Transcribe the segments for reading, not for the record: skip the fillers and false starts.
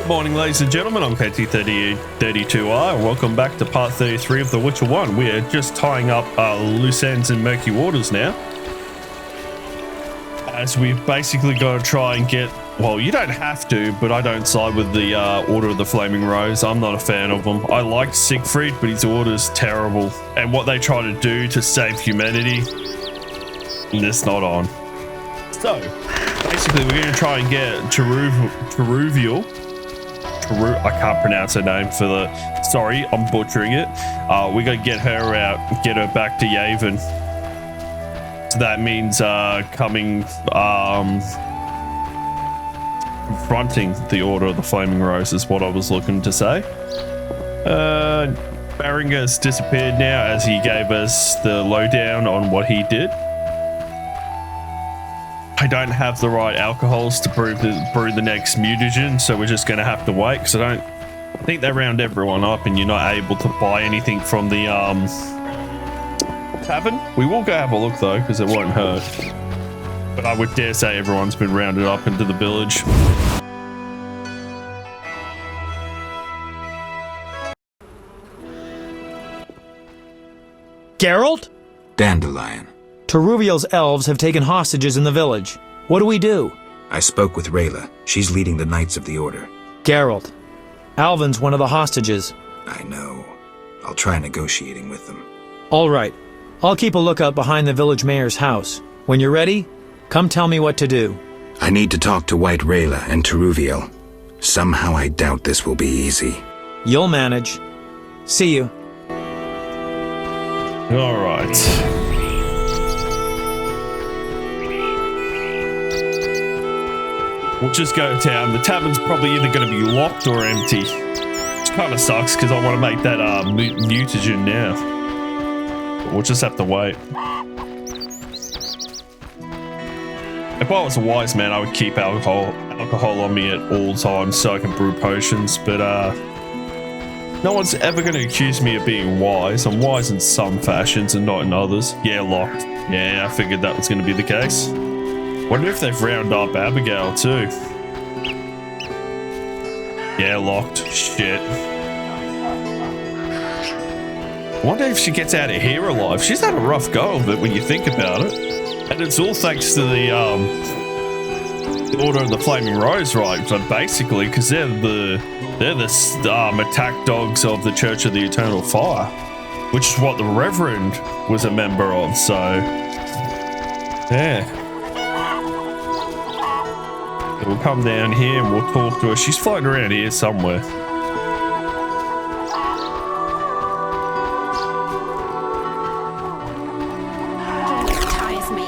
Morning, ladies and gentlemen. I'm KT32R, and welcome back to part 33 of The Witcher 1. We are just tying up loose ends in Murky Waters now, as we've basically got to try and get, well, you don't have to, but I don't side with the Order of the Flaming Rose. I'm not a fan of them. I like Siegfried, but his order's terrible, and what they try to do to save humanity, it's not on. So, basically, we're going to try and get Teruviel. I can't pronounce her name for the... Sorry, I'm butchering it. We got to get her out, get her back to Yavin. So that means confronting the Order of the Flaming Rose is what I was looking to say. Baringa's disappeared now, as he gave us the lowdown on what he did. I don't have the right alcohols to brew the next mutagen, so we're just going to have to wait, because I think they round everyone up and you're not able to buy anything from the tavern. We will go have a look though, because it won't hurt. But I would dare say everyone's been rounded up into the village. Geralt? Dandelion. Teruviel's elves have taken hostages in the village. What do we do? I spoke with Rayla. She's leading the Knights of the Order. Geralt, Alvin's one of the hostages. I know. I'll try negotiating with them. All right. I'll keep a lookout behind the village mayor's house. When you're ready, come tell me what to do. I need to talk to White Rayla and Teruviel. Somehow I doubt this will be easy. You'll manage. See you. All right. We'll just go to town. The tavern's probably either going to be locked or empty. Which kind of sucks, because I want to make that mutagen now. But we'll just have to wait. If I was a wise man, I would keep alcohol on me at all times so I can brew potions, but no one's ever going to accuse me of being wise. I'm wise in some fashions and not in others. Yeah, locked. Yeah, I figured that was going to be the case. Wonder if they've rounded up Abigail too. Yeah, locked. Shit. Wonder if she gets out of here alive. She's had a rough go of it when you think about it. And it's all thanks to the Order of the Flaming Rose, right? But basically, because they're the attack dogs of the Church of the Eternal Fire, which is what the Reverend was a member of. So, yeah. We'll come down here and we'll talk to her. She's floating around here somewhere. Ties me.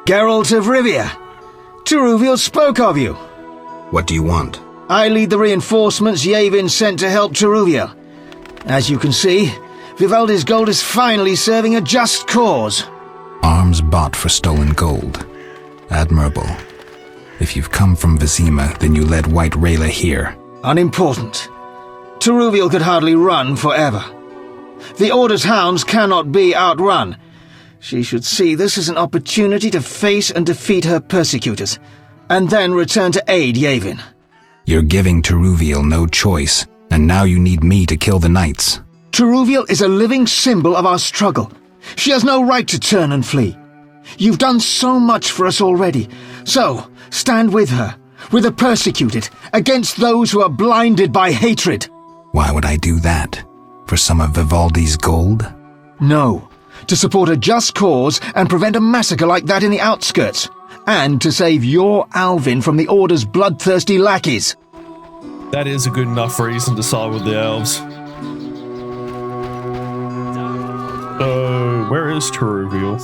Geralt of Rivia. Teruviel spoke of you. What do you want? I lead the reinforcements Yavin sent to help Teruviel. As you can see, Vivaldi's gold is finally serving a just cause. Arms bought for stolen gold. Admirable. If you've come from Vizima, then you led White Rayla here. Unimportant. Teruviel could hardly run forever. The Order's hounds cannot be outrun. She should see this as an opportunity to face and defeat her persecutors, and then return to aid Yavin. You're giving Teruviel no choice, and now you need me to kill the Knights. Teruviel is a living symbol of our struggle. She has no right to turn and flee. You've done so much for us already, so stand with her, with the persecuted, against those who are blinded by hatred. Why would I do that? For some of Vivaldi's gold? No, to support a just cause and prevent a massacre like that in the outskirts, and to save your Alvin from the Order's bloodthirsty lackeys. That is a good enough reason to side with the elves. So, where is Teruviel?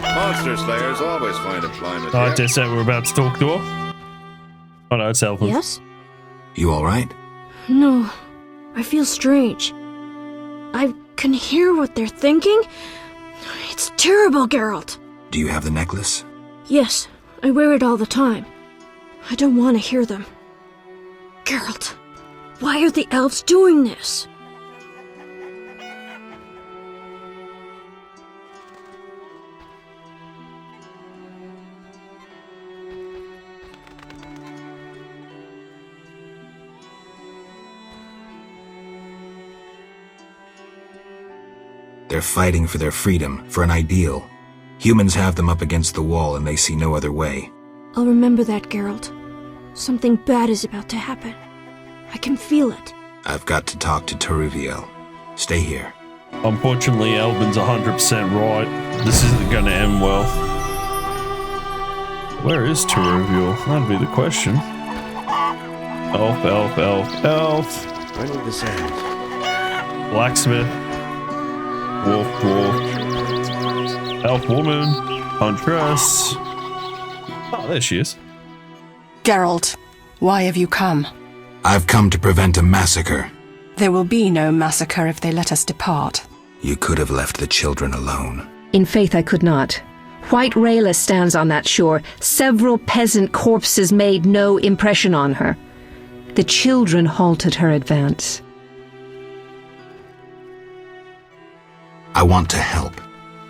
Monster slayers always find a climate. I just said we're about to talk to her. Oh no, it's Elvin. Yes? You alright? No, I feel strange. I can hear what they're thinking. It's terrible, Geralt. Do you have the necklace? Yes, I wear it all the time. I don't want to hear them. Geralt, why are the elves doing this? They're fighting for their freedom, for an ideal. Humans have them up against the wall and they see no other way. I'll remember that, Geralt. Something bad is about to happen. I can feel it. I've got to talk to Taruviel. Stay here. Unfortunately, Albin's 100% right. This isn't going to end well. Where is Taruviel? That'd be the question. Elf, elf, elf, elf. I need the sand. Blacksmith. Wolf, dwarf. Elf woman. Huntress. Oh, there she is. Geralt, why have you come? I've come to prevent a massacre. There will be no massacre if they let us depart. You could have left the children alone. In faith, I could not. White Rayla stands on that shore. Several peasant corpses made no impression on her. The children halted her advance. I want to help,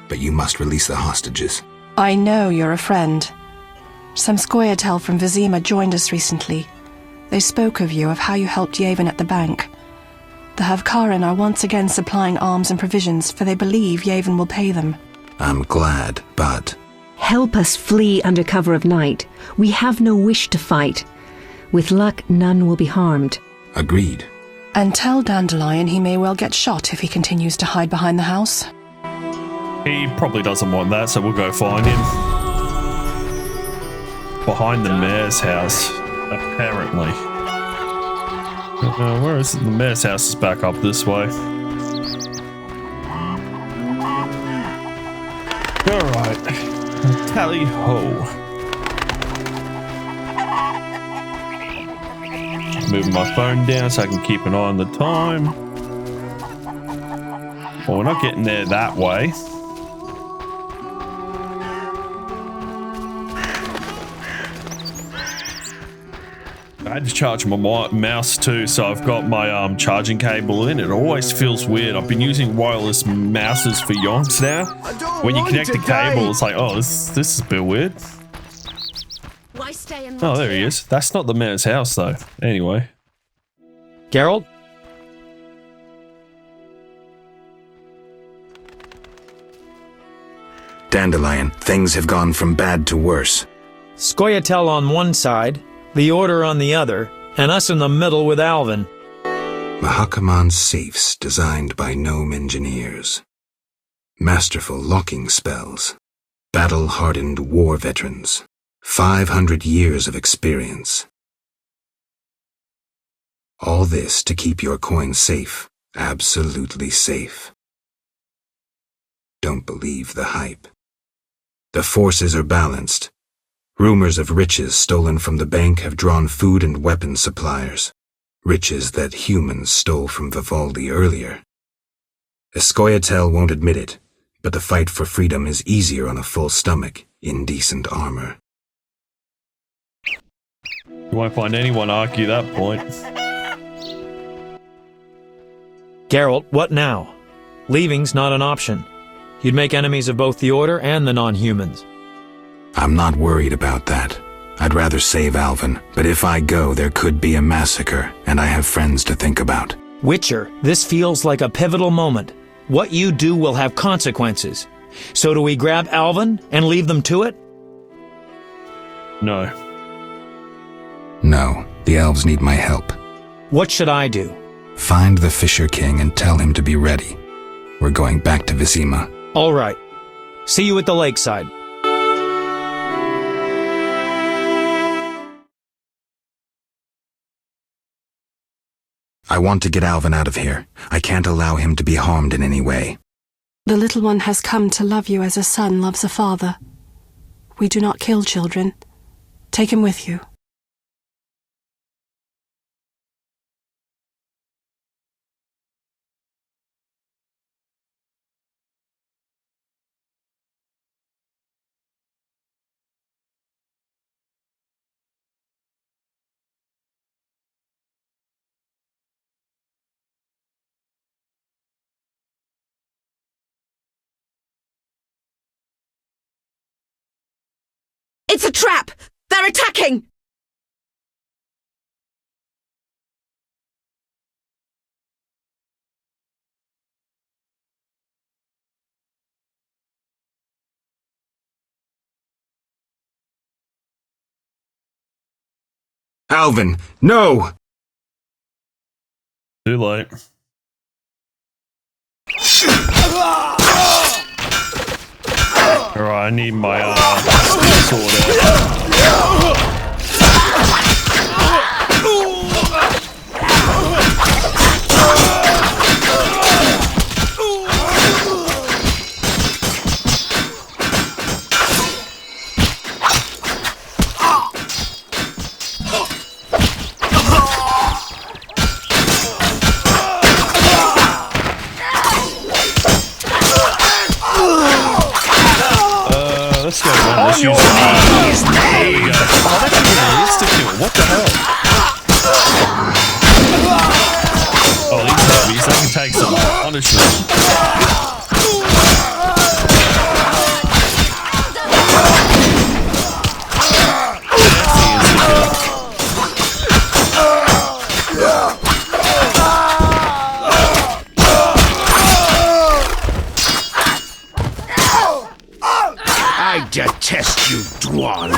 but you must release the hostages. I know you're a friend. Some Scoia'tael from Vizima joined us recently. They spoke of you, of how you helped Yevon at the bank. The Havkaran are once again supplying arms and provisions, for they believe Yevon will pay them. I'm glad, but... Help us flee under cover of night. We have no wish to fight. With luck, none will be harmed. Agreed. And tell Dandelion he may well get shot if he continues to hide behind the house. He probably doesn't want that, so we'll go find him. Behind the mayor's house, apparently. Where is it? The mayor's house is back up this way. Alright. Tally ho. Moving my phone down so I can keep an eye on the time. Well, we're not getting there that way. I had to charge my mouse too, so I've got my charging cable in. It always feels weird. I've been using wireless mouses for yonks now. When you connect the cable, it's like, oh, this is a bit weird. Why stay in Oh, there he is. That's not the mayor's house, though. Anyway. Geralt? Dandelion, things have gone from bad to worse. Scoia'tael on one side, the Order on the other, and us in the middle with Alvin. Mahakaman safes designed by gnome engineers. Masterful locking spells. Battle-hardened war veterans. 500 years of experience. All this to keep your coin safe. Absolutely safe. Don't believe the hype. The forces are balanced. Rumors of riches stolen from the bank have drawn food and weapon suppliers. Riches that humans stole from Vivaldi earlier. Scoia'tael won't admit it, but the fight for freedom is easier on a full stomach, in decent armor. You won't find anyone argue that point. Geralt, what now? Leaving's not an option. You'd make enemies of both the Order and the non-humans. I'm not worried about that. I'd rather save Alvin, but if I go, there could be a massacre, and I have friends to think about. Witcher, this feels like a pivotal moment. What you do will have consequences. So do we grab Alvin and leave them to it? No. No, the elves need my help. What should I do? Find the Fisher King and tell him to be ready. We're going back to Vizima. All right. See you at the lakeside. I want to get Alvin out of here. I can't allow him to be harmed in any way. The little one has come to love you as a son loves a father. We do not kill children. Take him with you. It's a trap! They're attacking! Alvin, no! Too late. Alright, I need my sword out. Let's go, man. Let's use it. There we go. Oh, that should be an insta-kill. What the hell? Oh, these heavies, they can take some punishment. I detest you, Dwan.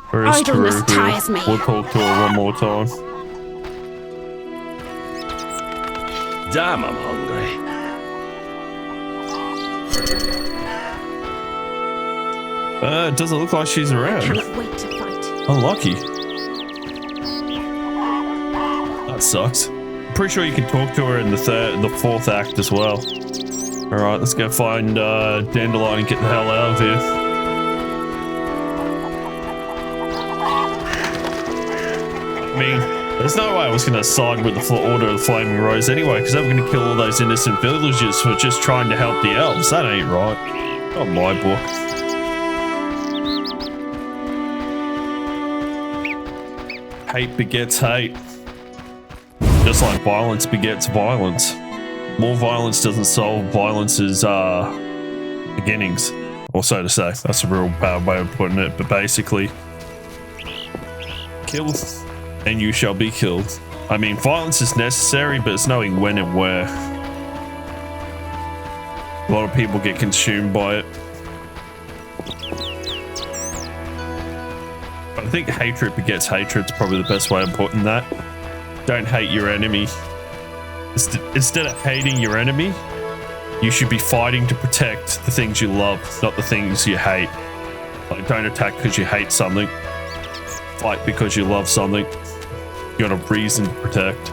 Where is Idleness Taruku? tires me. We'll talk to her one more time. Damn, I'm hungry. It doesn't look like she's around. Cannot wait to fight. Unlucky. That sucks. I'm pretty sure you can talk to her in the fourth act as well. Alright, let's go find Dandelion and get the hell out of here. I mean, there's no way I was going to side with the Order of the Flaming Rose anyway, because they were going to kill all those innocent villagers for just trying to help the elves. That ain't right. Not my book. Hate begets hate. Just like violence begets violence. More violence doesn't solve violence's beginnings, or so to say. That's a real bad way of putting it, but basically, kill and you shall be killed. I mean, violence is necessary, but it's knowing when and where. A lot of people get consumed by it. But I think hatred begets hatred is probably the best way of putting that. Don't hate your enemy. Instead of hating your enemy, you should be fighting to protect the things you love, not the things you hate. Like, don't attack because you hate something. Fight because you love something. You got a reason to protect.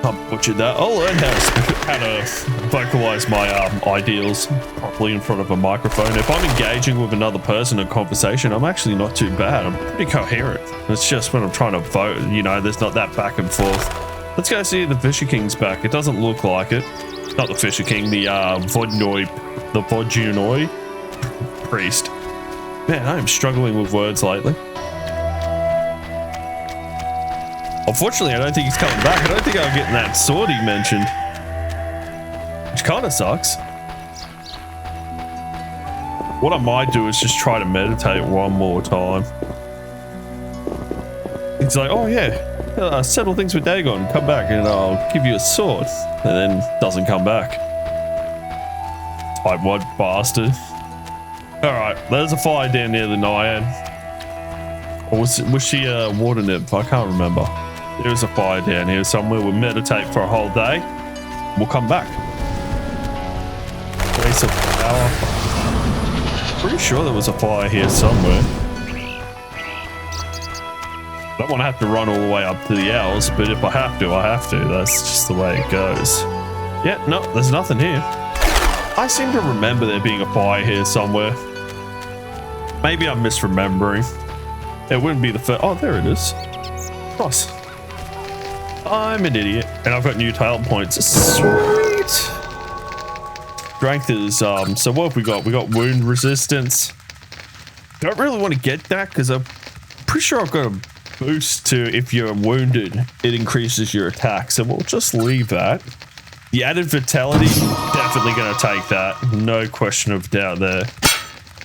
I butchered that. I'll learn how to vocalize my ideals properly in front of a microphone. If I'm engaging with another person in conversation, I'm actually not too bad. I'm pretty coherent. It's just when I'm trying to vote, you know, there's not that back and forth. Let's go see if the Fisher King's back. It doesn't look like it. Not the Fisher King, the Vodunoi priest. Man, I am struggling with words lately. Unfortunately, I don't think he's coming back. I don't think I'm getting that sword he mentioned. Which kind of sucks. What I might do is just try to meditate one more time. He's like, oh yeah, settle things with Dagon. Come back and I'll give you a sword. And then doesn't come back. Type what bastard. Alright, there's a fire down near the Naiad. Or was she a water nymph? I can't remember. There is a fire down here somewhere. We'll meditate for a whole day. We'll come back. Place of power. Pretty sure there was a fire here somewhere. I don't want to have to run all the way up to the owls, but if I have to, I have to. That's just the way it goes. Yeah, no, there's nothing here. I seem to remember there being a fire here somewhere. Maybe I'm misremembering. It wouldn't be the first. Oh, there it is. Cross. I'm an idiot, and I've got new talent points. Sweet. Strength is so what have we got? We got wound resistance. Don't really want to get that because I'm pretty sure I've got a boost to if you're wounded, it increases your attack. So we'll just leave that. The added vitality, definitely going to take that. No question of doubt there.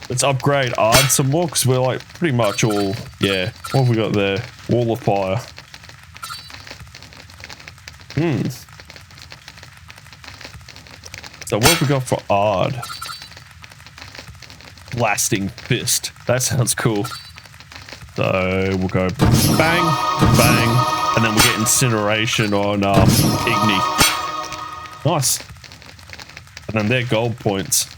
Let's upgrade Ard some more because we're like pretty much all, yeah. What have we got there? Wall of fire. So what have we got for odd? Blasting fist. That sounds cool. So we'll go bang, bang, and then we'll get incineration on Igni. Nice. And then they're gold points.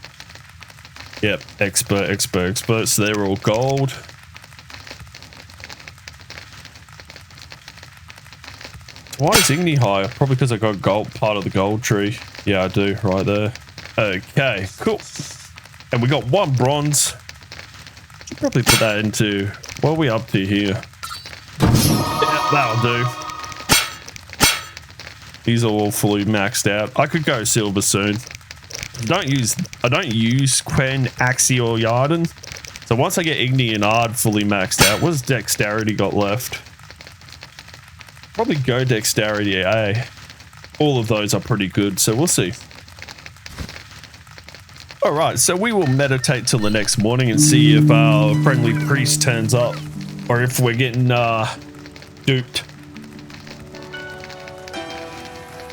Yep, expert. So they're all gold. Why is Igni higher? Probably because I got gold, part of the gold tree. Yeah, I do, right there. Okay, cool. And we got 1 bronze. Should probably put that into... What are we up to here? Yeah, that'll do. These are all fully maxed out. I could go silver soon. I don't use Quen, Axie, or Yarden. So once I get Igni and Ard fully maxed out, what has Dexterity got left? Probably go Dexterity A. All of those are pretty good, so we'll see. Alright, so we will meditate till the next morning and see if our friendly priest turns up. Or if we're getting duped.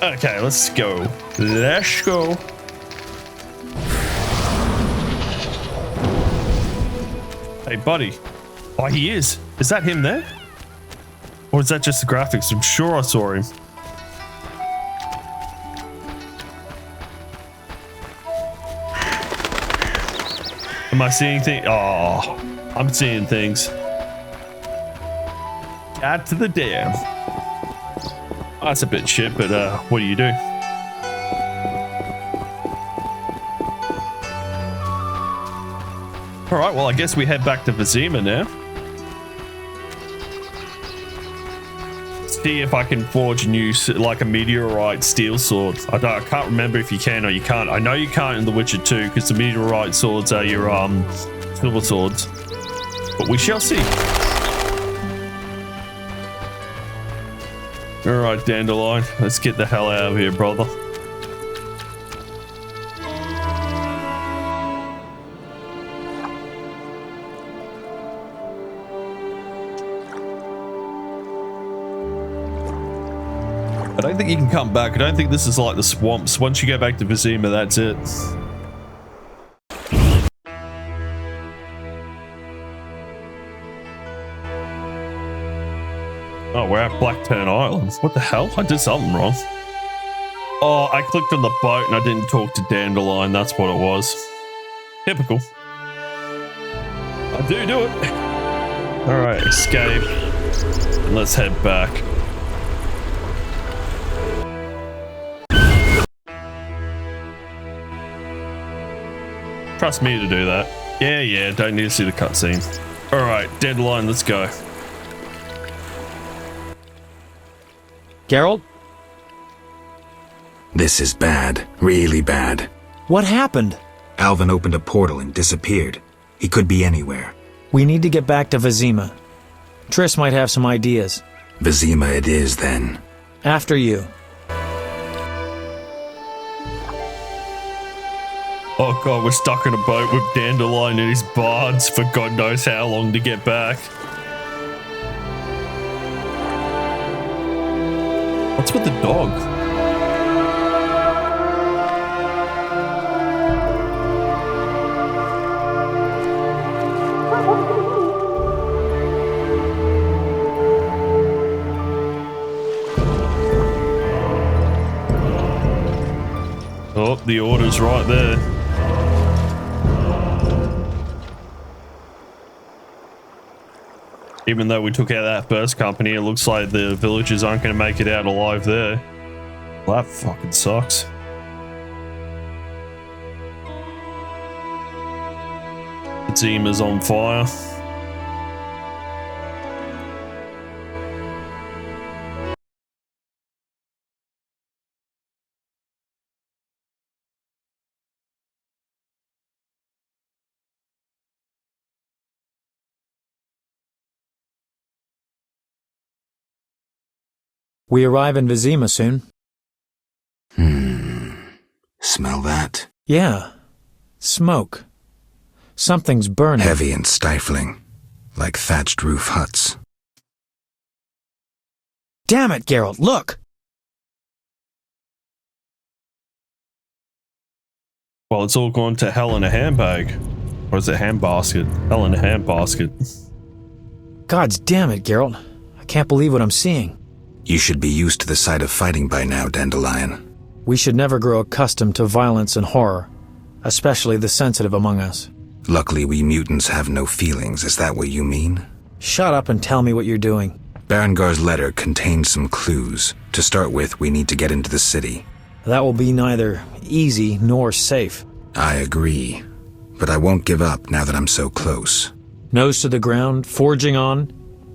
Okay, let's go. Let's go. Hey, buddy. Oh, he is. Is that him there? Or is that just the graphics? I'm sure I saw him. Am I seeing things? Oh, I'm seeing things. Add to the dam. Oh, that's a bit shit, but what do you do? Alright, well, I guess we head back to Vizima now. See if I can forge a new, like a meteorite steel sword. I can't remember if you can or you can't. I know you can't in The Witcher 2 because the meteorite swords are your silver swords. But we shall see. Alright, Dandelion, let's get the hell out of here, brother. I don't think you can come back. I don't think this is like the swamps. Once you go back to Vizima, that's it. Oh, we're at Blackturn Island. What the hell? I did something wrong. Oh, I clicked on the boat and I didn't talk to Dandelion. That's what it was. Typical. I do it. Alright, escape. And let's head back. Trust me to do that. Yeah, don't need to see the cutscene. Alright, Deadline, let's go. Geralt? This is bad. Really bad. What happened? Alvin opened a portal and disappeared. He could be anywhere. We need to get back to Vizima. Triss might have some ideas. Vizima it is, then. After you. Oh god, we're stuck in a boat with Dandelion and his bards for God knows how long to get back. What's with the dog? Oh, the order's right there. Even though we took out that first company, it looks like the villagers aren't going to make it out alive there. Well, that fucking sucks. Vizima's on fire. We arrive in Vizima soon. Smell that? Yeah. Smoke. Something's burning. Heavy and stifling, like thatched roof huts. Damn it, Geralt, look! Well, it's all gone to hell in a handbag. Or is it handbasket? Hell in a handbasket. Gods damn it, Geralt. I can't believe what I'm seeing. You should be used to the sight of fighting by now, Dandelion. We should never grow accustomed to violence and horror, especially the sensitive among us. Luckily, we mutants have no feelings. Is that what you mean? Shut up and tell me what you're doing. Berengar's letter contained some clues. To start with, we need to get into the city. That will be neither easy nor safe. I agree. But I won't give up now that I'm so close. Nose to the ground, forging on.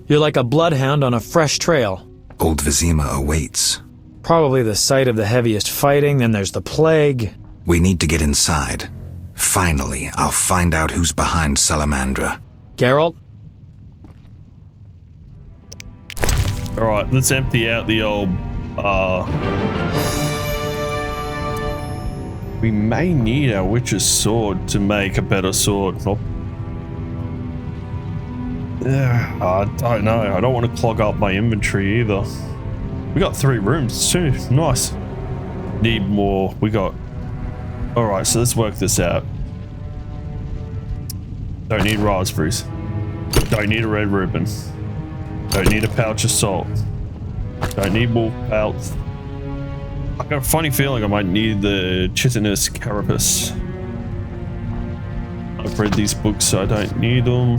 You're like a bloodhound on a fresh trail. Old Vizima awaits. Probably the site of the heaviest fighting, then there's the plague. We need to get inside. Finally, I'll find out who's behind Salamandra. Geralt? Alright, let's empty out the old, we may need our witch's sword to make a better sword. Oh. Yeah, I don't know. I don't want to clog up my inventory either. We got 3 rooms too. Nice. Need more. We got... Alright, so let's work this out. Don't need raspberries. Don't need a red ribbon. Don't need a pouch of salt. Don't need wolf pelts. I got a funny feeling I might need the Chitinous carapace. I've read these books, so I don't need them.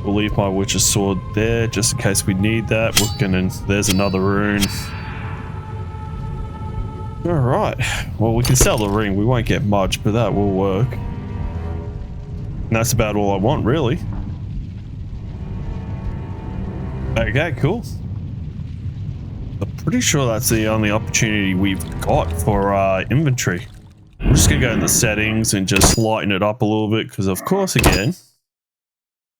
We'll leave my witch's sword there just in case we need that. We're gonna... There's another rune. Alright, well we can sell the ring, we won't get much, but that will work. And that's about all I want, really. Okay, cool. I'm pretty sure that's the only opportunity we've got for inventory. I'm just gonna go in the settings and just lighten it up a little bit, because of course, again,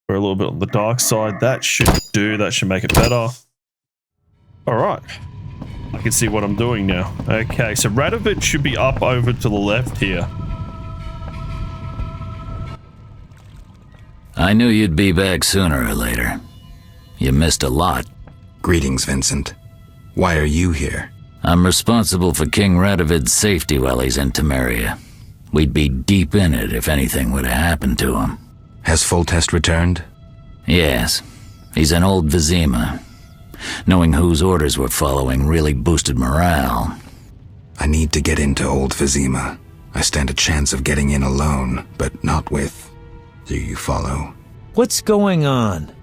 we're a little bit on the dark side. That should do, that should make it better. Alright. I can see what I'm doing now. Okay, so Radovid should be up over to the left here. I knew you'd be back sooner or later. You missed a lot. Greetings, Vincent. Why are you here? I'm responsible for King Radovid's safety while he's in Temeria. We'd be deep in it if anything would have happened to him. Has Foltest returned? Yes. He's in Old Vizima. Knowing whose orders we're following really boosted morale. I need to get into Old Vizima. I stand a chance of getting in alone, but not with... Do you follow? What's going on?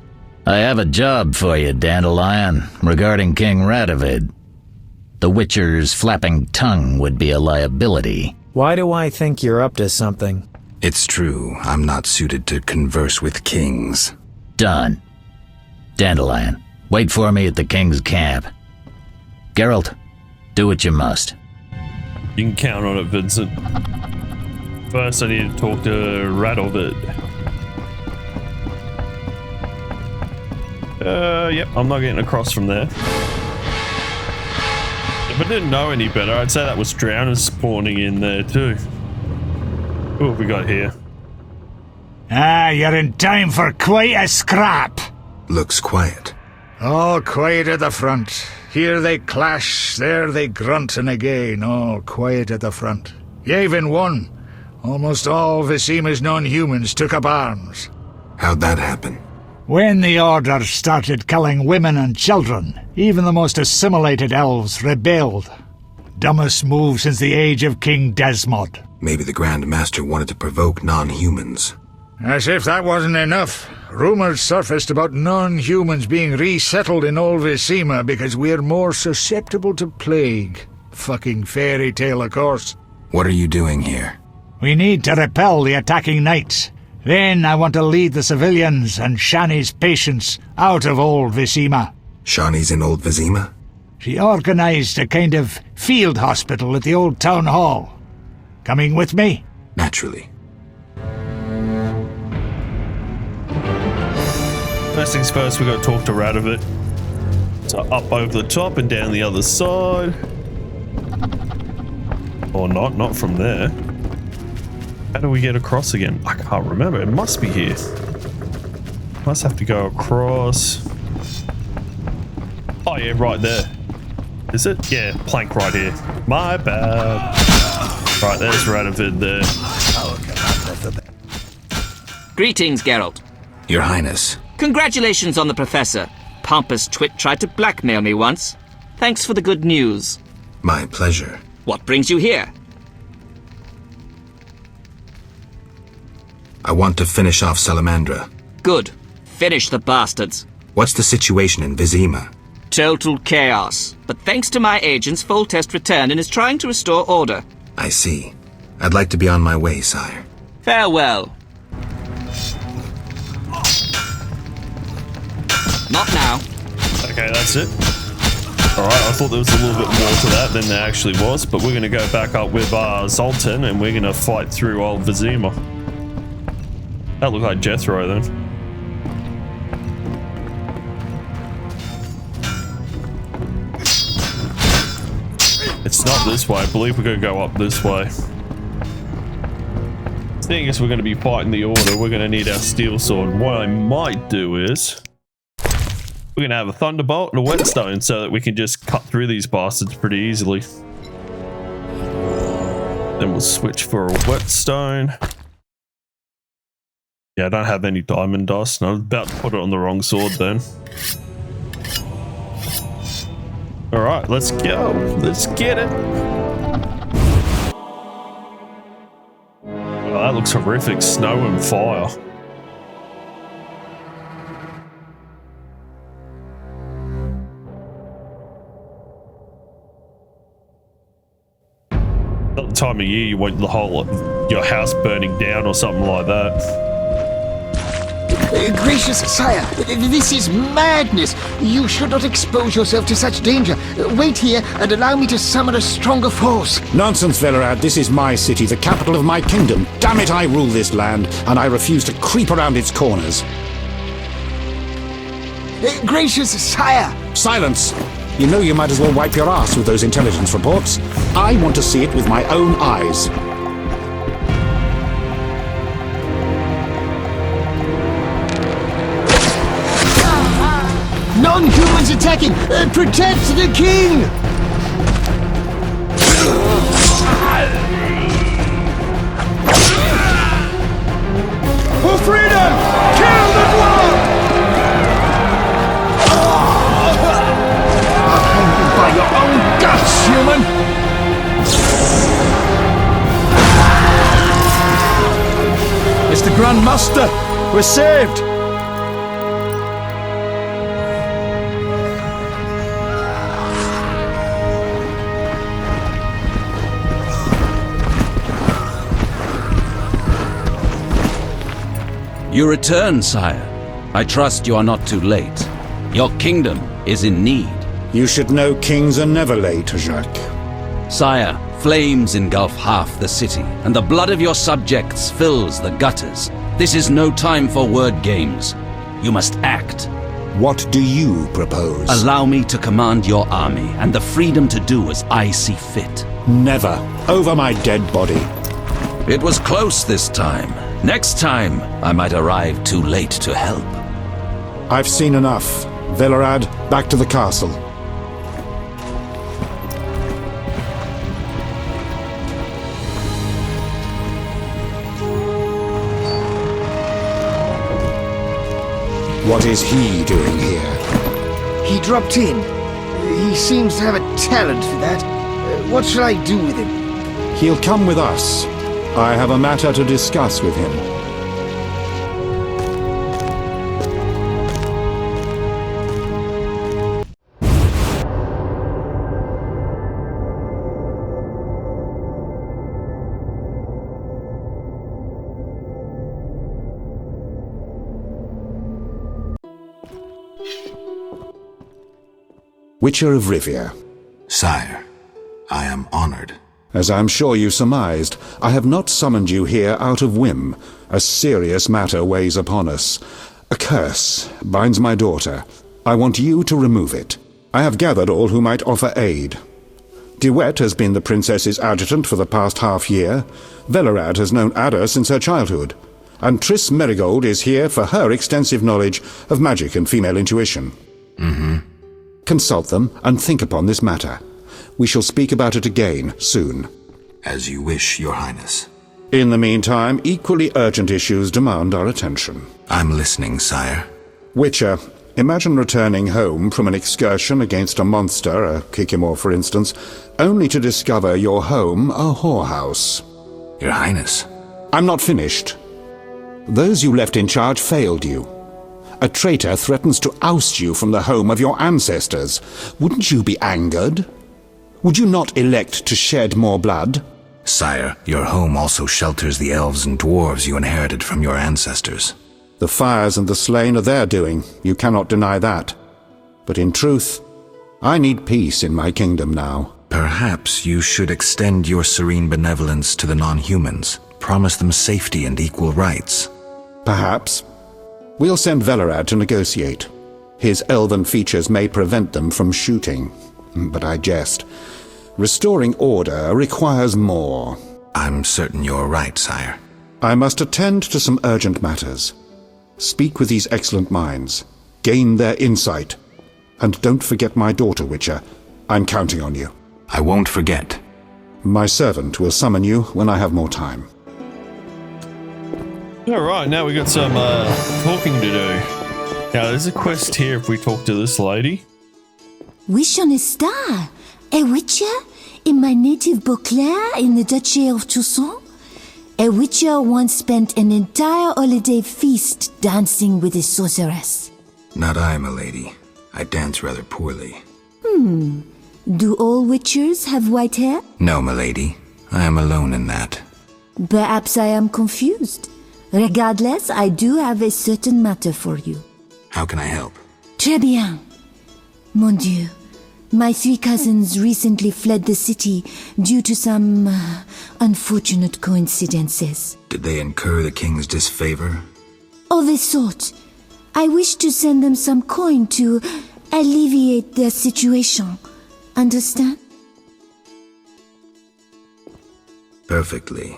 I have a job for you, Dandelion, regarding King Radovid. The Witcher's flapping tongue would be a liability. Why do I think you're up to something? It's true, I'm not suited to converse with kings. Done. Dandelion, wait for me at the King's camp. Geralt, do what you must. You can count on it, Vincent. First, I need to talk to Radovid. Yep, I'm not getting across from there. If I didn't know any better, I'd say that was drowners spawning in there too. What have we got here? Ah, you're in time for quite a scrap. Looks quiet. All quiet at the front. Here they clash, there they grunt, and again, all quiet at the front. Yavin won. Almost all Vizima's non-humans took up arms. How'd that happen? When the Order started killing women and children, even the most assimilated elves rebelled. Dumbest move since the age of King Desmod. Maybe the Grand Master wanted to provoke non-humans. As if that wasn't enough, rumors surfaced about non-humans being resettled in Old Vizima because we're more susceptible to plague. Fucking fairy tale, of course. What are you doing here? We need to repel the attacking knights. Then I want to lead the civilians and Shani's patients out of Old Vizima. Shani's in Old Vizima? She organized a kind of field hospital at the old town hall. Coming with me? Naturally. First things first, we got to talk to Radovid. So up over the top and down the other side. Or not from there. How do we get across again? I can't remember. It must be here. Must have to go across. Oh yeah, right there. Is it? Yeah, plank right here. My bad. Right, there's Radovid there. Greetings, Geralt. Your Highness. Congratulations on the Professor. Pompous twit tried to blackmail me once. Thanks for the good news. My pleasure. What brings you here? I want to finish off Salamandra. Good. Finish the bastards. What's the situation in Vizima? Total chaos. But thanks to my agents, Foltest returned and is trying to restore order. I see. I'd like to be on my way, sire. Farewell. Not now. Okay, that's it. Alright, I thought there was a little bit more to that than there actually was, but we're going to go back up with Zoltan and we're going to fight through old Vizima. That looked like Jethro then. It's not this way. I believe we're going to go up this way. Seeing as we're going to be fighting the Order, we're going to need our steel sword. What I might do is we're going to have a Thunderbolt and a Whetstone so that we can just cut through these bastards pretty easily. Then we'll switch for a Whetstone. Yeah, I don't have any diamond dust, and I was about to put it on the wrong sword then. Alright, let's go. Let's get it. Oh, that looks horrific. Snow and fire. Not the time of year you want the whole your house burning down or something like that. Gracious sire, this is madness. You should not expose yourself to such danger. Wait here and allow me to summon a stronger force. Nonsense, Velerad. This is my city, the capital of my kingdom. Damn it, I rule this land, and I refuse to creep around its corners. Gracious sire! Silence! You know you might as well wipe your ass with those intelligence reports. I want to see it with my own eyes. Non-humans attacking! Protect the king! For freedom! Kill the dwarf! I'll hang you by your own guts, human! Mr. Grand Master, we're saved! You return, sire. I trust you are not too late. Your kingdom is in need. You should know kings are never late, Jacques. Sire, flames engulf half the city, and the blood of your subjects fills the gutters. This is no time for word games. You must act. What do you propose? Allow me to command your army, and the freedom to do as I see fit. Never. Over my dead body. It was close this time. Next time, I might arrive too late to help. I've seen enough. Velerad, back to the castle. What is he doing here? He dropped in. He seems to have a talent for that. What shall I do with him? He'll come with us. I have a matter to discuss with him. Witcher of Rivia. Sire, I am honored. As I'm sure you surmised, I have not summoned you here out of whim. A serious matter weighs upon us. A curse binds my daughter. I want you to remove it. I have gathered all who might offer aid. Duet has been the princess's adjutant for the past half-year. Velerad has known Ada since her childhood. And Triss Merigold is here for her extensive knowledge of magic and female intuition. Consult them and think upon this matter. We shall speak about it again soon. As you wish, Your Highness. In the meantime, equally urgent issues demand our attention. I'm listening, sire. Witcher, imagine returning home from an excursion against a monster, a Kikimor for instance, only to discover your home a whorehouse. Your Highness. I'm not finished. Those you left in charge failed you. A traitor threatens to oust you from the home of your ancestors. Wouldn't you be angered? Would you not elect to shed more blood? Sire, your home also shelters the elves and dwarves you inherited from your ancestors. The fires and the slain are their doing, you cannot deny that. But in truth, I need peace in my kingdom now. Perhaps you should extend your serene benevolence to the non-humans. Promise them safety and equal rights. Perhaps. We'll send Velerad to negotiate. His elven features may prevent them from shooting. But I jest. Restoring order requires more. I'm certain you're right, sire. I must attend to some urgent matters. Speak with these excellent minds. Gain their insight. And don't forget my daughter, Witcher. I'm counting on you. I won't forget. My servant will summon you when I have more time. Alright, now we got some talking to do. Now, there's a quest here if we talk to this lady. Wish on a star. A witcher? In my native Beauclair in the Duchy of Toussaint? A witcher once spent an entire holiday feast dancing with a sorceress. Not I, milady. I dance rather poorly. Do all witchers have white hair? No, milady. I am alone in that. Perhaps I am confused. Regardless, I do have a certain matter for you. How can I help? Très bien. Mon Dieu. My 3 cousins recently fled the city due to some unfortunate coincidences. Did they incur the king's disfavor? Of a sort. I wish to send them some coin to alleviate their situation. Understand? Perfectly.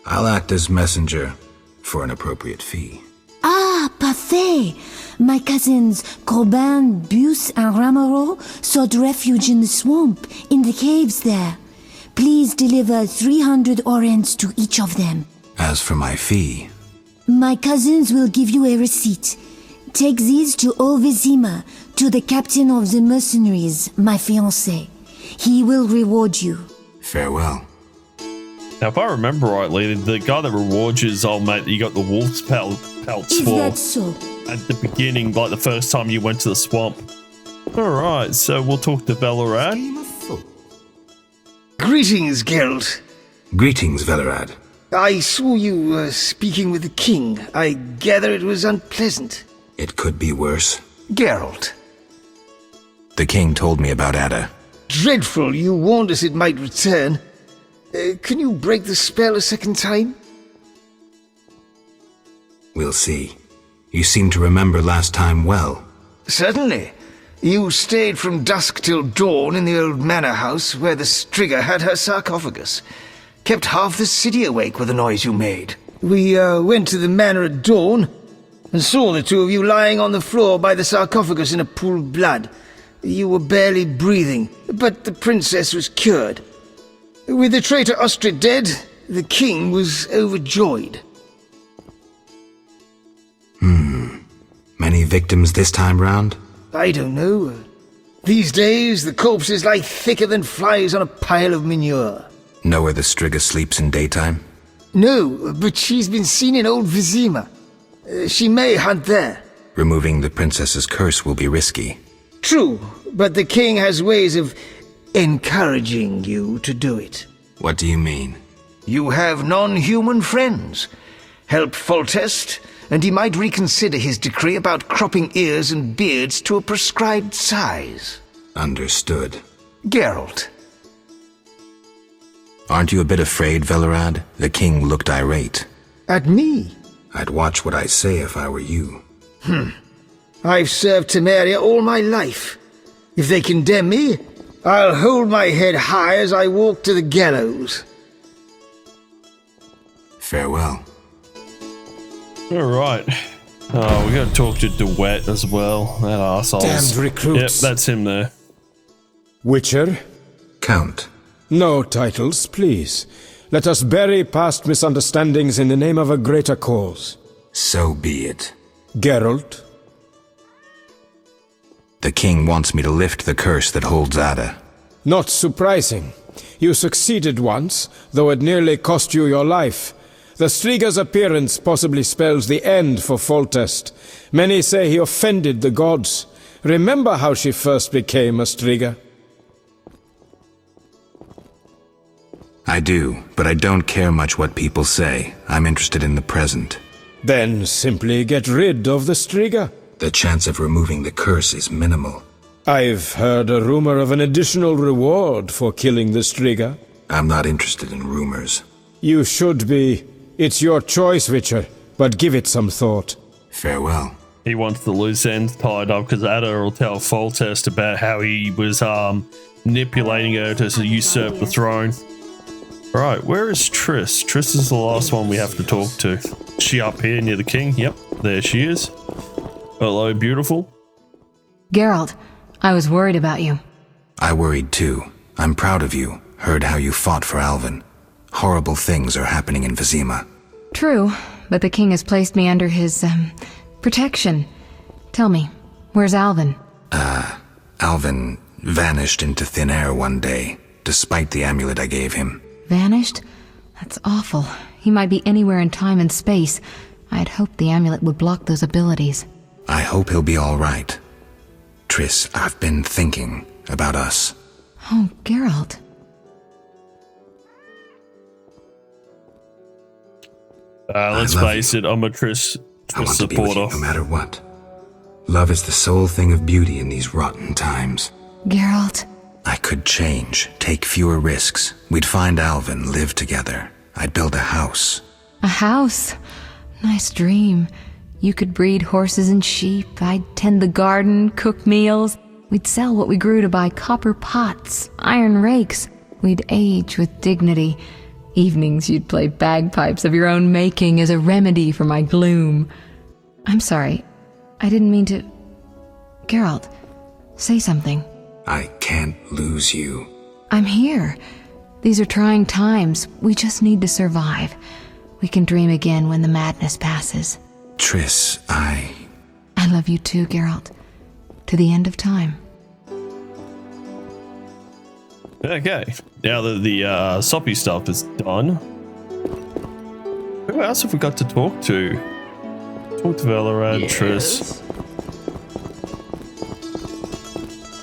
I'll act as messenger for an appropriate fee. Ah, parfait! My cousins Corbin, Buse, and Ramiro sought refuge in the swamp, in the caves there. Please deliver 300 orens to each of them. As for my fee... My cousins will give you a receipt. Take these to Vizima, to the captain of the mercenaries, my fiancé. He will reward you. Farewell. Now, if I remember rightly, the guy that rewards you is old mate that you got the wolf's pelts Is for that so? at the beginning, like the first time you went to the swamp. Alright, so we'll talk to Velerad. Greetings, Geralt. Greetings, Velerad. I saw you speaking with the king. I gather it was unpleasant. It could be worse. Geralt. The king told me about Ada. Dreadful, you warned us it might return. Can you break the spell a second time? We'll see. You seem to remember last time well. Certainly. You stayed from dusk till dawn in the old manor house where the Striga had her sarcophagus. Kept half the city awake with the noise you made. We went to the manor at dawn and saw the two of you lying on the floor by the sarcophagus in a pool of blood. You were barely breathing, but the princess was cured. With the traitor Ostrid dead, the king was overjoyed. Many victims this time round? I don't know. These days, the corpses lie thicker than flies on a pile of manure. Know where the Striga sleeps in daytime? No, but she's been seen in old Vizima. She may hunt there. Removing the princess's curse will be risky. True, but the king has ways of encouraging you to do it. What do you mean? You have non-human friends. Help Foltest, and he might reconsider his decree about cropping ears and beards to a prescribed size. Understood. Geralt. Aren't you a bit afraid, Velerad? The king looked irate. At me? I'd watch what I say if I were you. I've served Temeria all my life. If they condemn me, I'll hold my head high as I walk to the gallows. Farewell. Alright. Oh, we gotta talk to DeWet as well. That arsehole. Damned recruits. Yep, that's him there. Witcher? Count. No titles, please. Let us bury past misunderstandings in the name of a greater cause. So be it. Geralt? The king wants me to lift the curse that holds Ada. Not surprising. You succeeded once, though it nearly cost you your life. The Striga's appearance possibly spells the end for Foltest. Many say he offended the gods. Remember how she first became a Striga? I do, but I don't care much what people say. I'm interested in the present. Then simply get rid of the Striga. The chance of removing the curse is minimal. I've heard a rumor of an additional reward for killing the Striga. I'm not interested in rumors. You should be. It's your choice, Witcher, but give it some thought. Farewell. He wants the loose ends tied up because Ada will tell Foltest about how he was manipulating her to usurp the throne. Right, where is Triss? Triss is the last one we have to talk to. Is she up here near the king? Yep, there she is. Hello, beautiful. Geralt, I was worried about you. I worried too. I'm proud of you. Heard how you fought for Alvin. Horrible things are happening in Vizima. True, but the king has placed me under his, protection. Tell me, where's Alvin? Alvin vanished into thin air one day, despite the amulet I gave him. Vanished? That's awful. He might be anywhere in time and space. I had hoped the amulet would block those abilities. I hope he'll be all right. Triss, I've been thinking about us. Oh, Geralt. Let's face it, I'm a Triss I want supporter. to be with you no matter what. Love is the sole thing of beauty in these rotten times. Geralt. I could change, take fewer risks. We'd find Alvin, live together. I'd build a house. A house? Nice dream. You could breed horses and sheep. I'd tend the garden, cook meals. We'd sell what we grew to buy copper pots, iron rakes. We'd age with dignity. Evenings you'd play bagpipes of your own making as a remedy for my gloom. I'm sorry. I didn't mean to... Geralt, say something. I can't lose you. I'm here. These are trying times. We just need to survive. We can dream again when the madness passes. Triss, I love you too, Geralt. To the end of time. Okay, now that the soppy stuff is done, who else have we got to talk to? Talk to Valorad, Triss.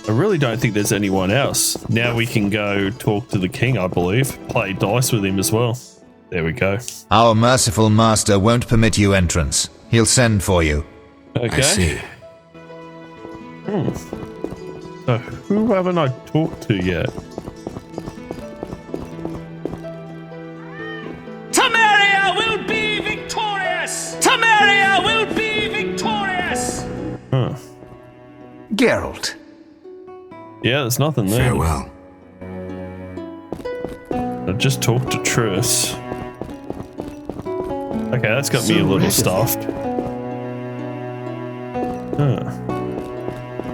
I really don't think there's anyone else. Now we can go talk to the king, I believe. Play dice with him as well. There we go. Our merciful master won't permit you entrance. He'll send for you. Okay. I see. So who haven't I talked to yet? Temeria will be victorious! Temeria will be victorious! Huh. Geralt. Yeah, there's nothing there. Farewell. I just talked to Triss. Okay, that's got me a little stuffed. Huh.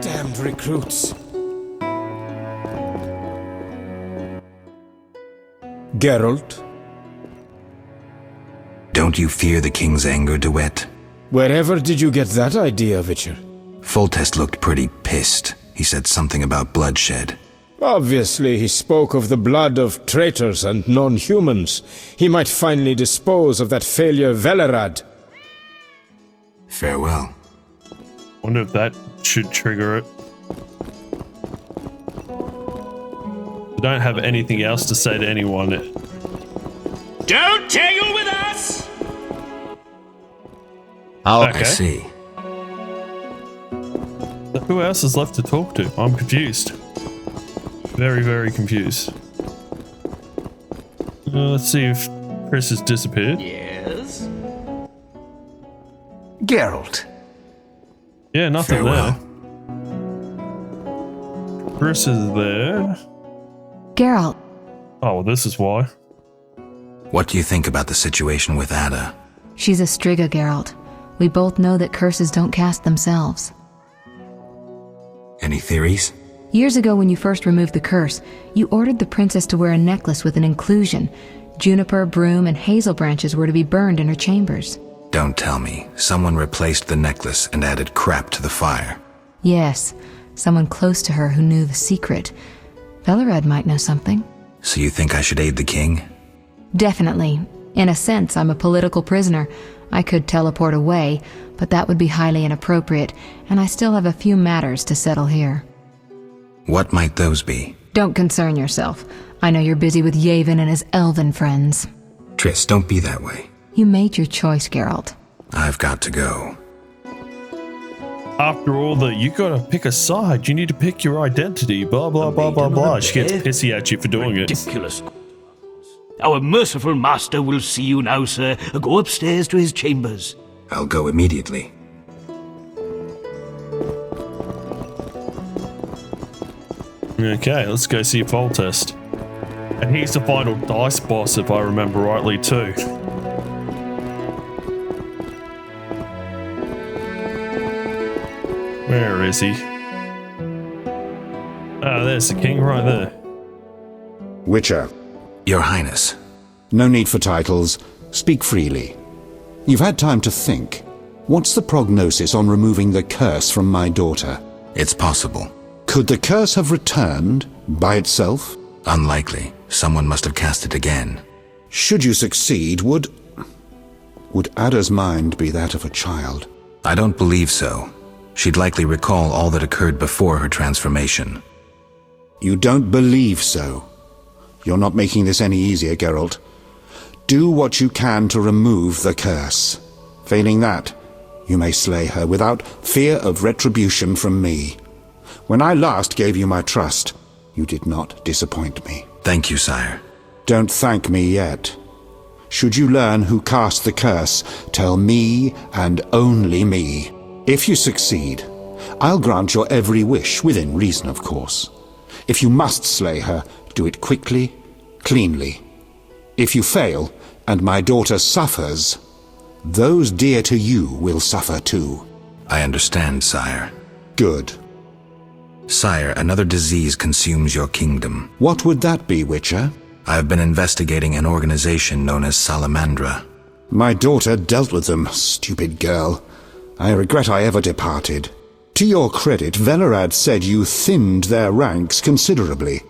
Damned recruits. Geralt? Don't you fear the king's anger, DeWet? Wherever did you get that idea, Witcher? Foltest looked pretty pissed. He said something about bloodshed. Obviously, he spoke of the blood of traitors and non-humans. He might finally dispose of that failure Velerad. Farewell. Wonder if that should trigger it. I don't have anything else to say to anyone. Don't tangle with us! I see. So who else is left to talk to? I'm confused. Very, very confused. Let's see if Chris has disappeared. Yes? Geralt. Yeah, nothing Farewell. there. Chris is there. Geralt. Oh, well, this is why. What do you think about the situation with Ada? She's a Striga, Geralt. We both know that curses don't cast themselves. Any theories? Years ago when you first removed the curse, you ordered the princess to wear a necklace with an inclusion. Juniper, broom, and hazel branches were to be burned in her chambers. Don't tell me. Someone replaced the necklace and added crap to the fire. Yes, someone close to her who knew the secret. Velerad might know something. So you think I should aid the king? Definitely. In a sense, I'm a political prisoner. I could teleport away, but that would be highly inappropriate, and I still have a few matters to settle here. What might those be? Don't concern yourself. I know you're busy with Yavin and his elven friends. Triss, don't be that way. You made your choice, Geralt. I've got to go. After all you gotta pick a side. You need to pick your identity. Blah, blah, blah, blah, blah. She gets pissy at you for doing it. Ridiculous. Our merciful master will see you now, sir. Go upstairs to his chambers. I'll go immediately. Okay, let's go see Foltest. And he's the final dice boss, if I remember rightly, too. Where is he? Ah, there's the king right there. Witcher. Your Highness. No need for titles. Speak freely. You've had time to think. What's the prognosis on removing the curse from my daughter? It's possible. Could the curse have returned by itself? Unlikely. Someone must have cast it again. Should you succeed, would Ada's mind be that of a child? I don't believe so. She'd likely recall all that occurred before her transformation. You don't believe so? You're not making this any easier, Geralt. Do what you can to remove the curse. Failing that, you may slay her without fear of retribution from me. When I last gave you my trust, you did not disappoint me. Thank you, sire. Don't thank me yet. Should you learn who cast the curse, tell me and only me. If you succeed, I'll grant your every wish, within reason, of course. If you must slay her, do it quickly, cleanly. If you fail, and my daughter suffers, those dear to you will suffer too. I understand, sire. Good. Sire, another disease consumes your kingdom. What would that be, Witcher? I've been investigating an organization known as Salamandra. My daughter dealt with them, stupid girl. I regret I ever departed. To your credit, Velerad said you thinned their ranks considerably.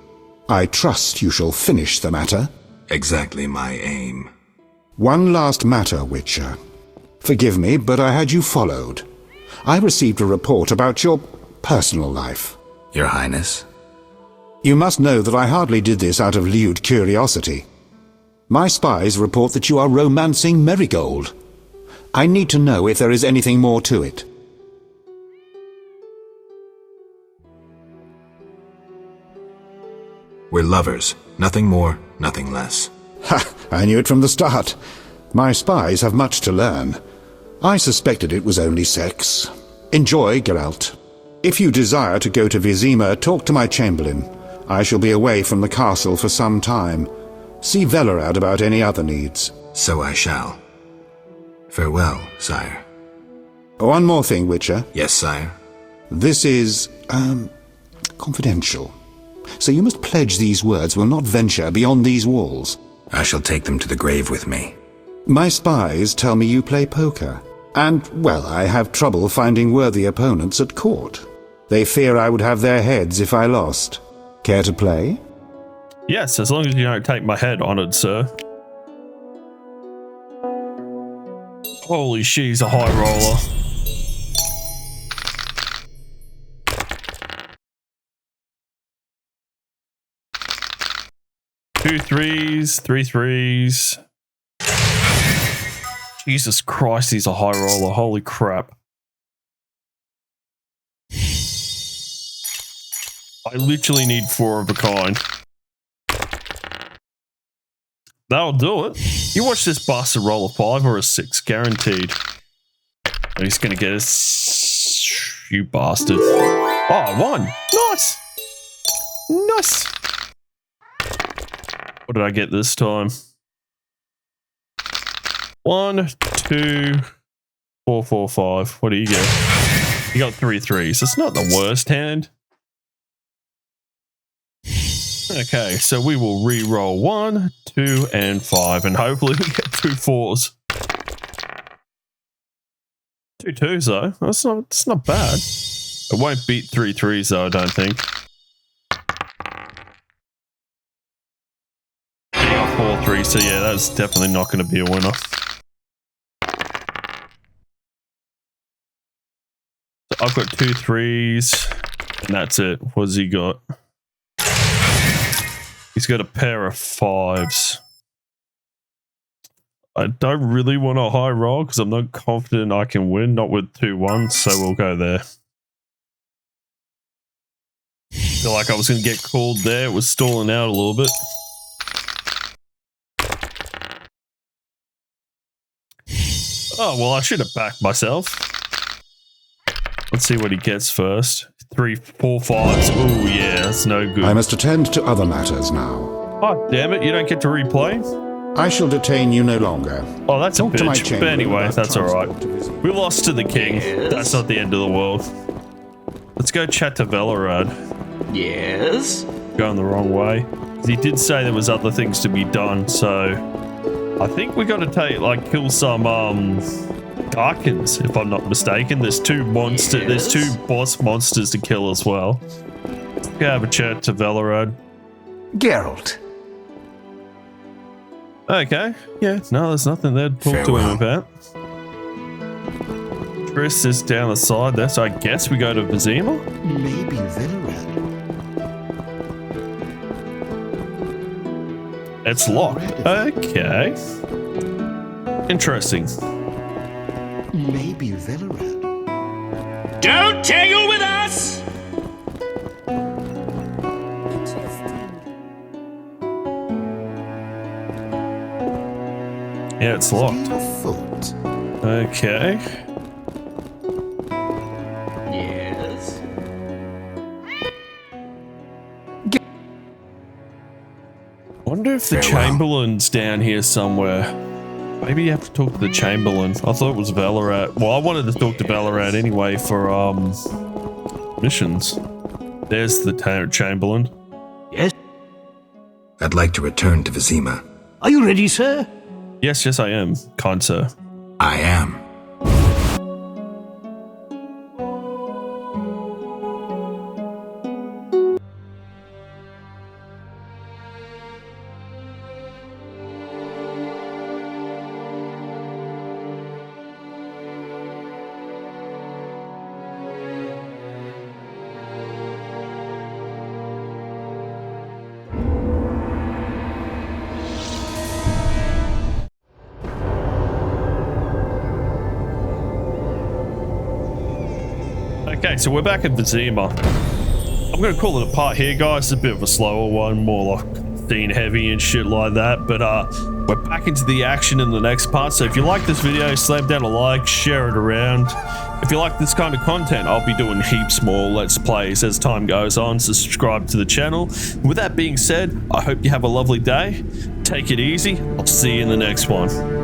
I trust you shall finish the matter. Exactly my aim. One last matter, Witcher. Forgive me, but I had you followed. I received a report about your personal life. Your Highness? You must know that I hardly did this out of lewd curiosity. My spies report that you are romancing Merigold. I need to know if there is anything more to it. We're lovers. Nothing more, nothing less. Ha! I knew it from the start. My spies have much to learn. I suspected it was only sex. Enjoy, Geralt. If you desire to go to Vizima, talk to my chamberlain. I shall be away from the castle for some time. See Velerad about any other needs. So I shall. Farewell, sire. One more thing, Witcher. Yes, sire. This is, confidential. So you must pledge these words will not venture beyond these walls. I shall take them to the grave with me. My spies tell me you play poker. And, well, I have trouble finding worthy opponents at court. They fear I would have their heads if I lost. Care to play? Yes, as long as you don't take my head, honored sir. Holy shit, he's a high roller. Two threes, three threes. Jesus Christ, he's a high roller. Holy crap. I literally need 4 of a kind. That'll do it. You watch this bastard roll a 5 or a 6, guaranteed. And he's gonna get a... You bastard. Oh, 1. Nice. nice. What did I get this time? 1, 2, 4, 4, 5. What do you get? You got 3 3s. It's not the worst hand. Okay, so we will re-roll 1, 2, and 5, and hopefully we get 2 4s. 2 2s though. That's not bad. It won't beat 3 3s though, I don't think. Yeah, 4 3s, so yeah, that's definitely not going to be a winner. So I've got 2 3s, and that's it. What's he got? He's got a pair of 5s. I don't really want a high roll because I'm not confident I can win, not with 2 1s, so we'll go there. Feel like I was going to get called there. It was stalling out a little bit. Oh, well, I should have backed myself. Let's see what he gets first. 3 4 5s. Oh, yeah, that's no good. I must attend to other matters now. Oh, damn it. You don't get to replay? I shall detain you no longer. Oh, that's a Talk to my bitch. chamber But anyway, about that's alright. transport. We lost to the king. Yes. That's not the end of the world. Let's go chat to Velarad. Yes? Going the wrong way. He did say there was other things to be done, so I think we got to kill some Darkins, if I'm not mistaken. There's 2 monsters. There's 2 boss monsters to kill as well. Let's go have a chat to Velarad. Geralt. Okay. Yeah. No, there's nothing there to talk to him about. Triss is down the side there, so I guess we go to Vizima. Maybe Velarad. It's locked. Okay. Interesting. Maybe Velarad. Don't tangle with us! Yeah, it's locked. Okay. Yes? Wonder if the Chamberlain's down here somewhere. Maybe you have to talk to the Chamberlain. I thought it was Velarad. Well, I wanted to talk to Velarad anyway for missions. There's the Chamberlain. Yes? I'd like to return to Vizima. Are you ready, sir? Yes, I am, kind sir. I am. Okay, so we're back at Vizima. I'm going to call it a part here, guys. It's a bit of a slower one, more like scene heavy and shit like that. But we're back into the action in the next part. So if you like this video, slam down a like, share it around. If you like this kind of content, I'll be doing heaps more Let's Plays as time goes on, so subscribe to the channel. With that being said, I hope you have a lovely day. Take it easy. I'll see you in the next one.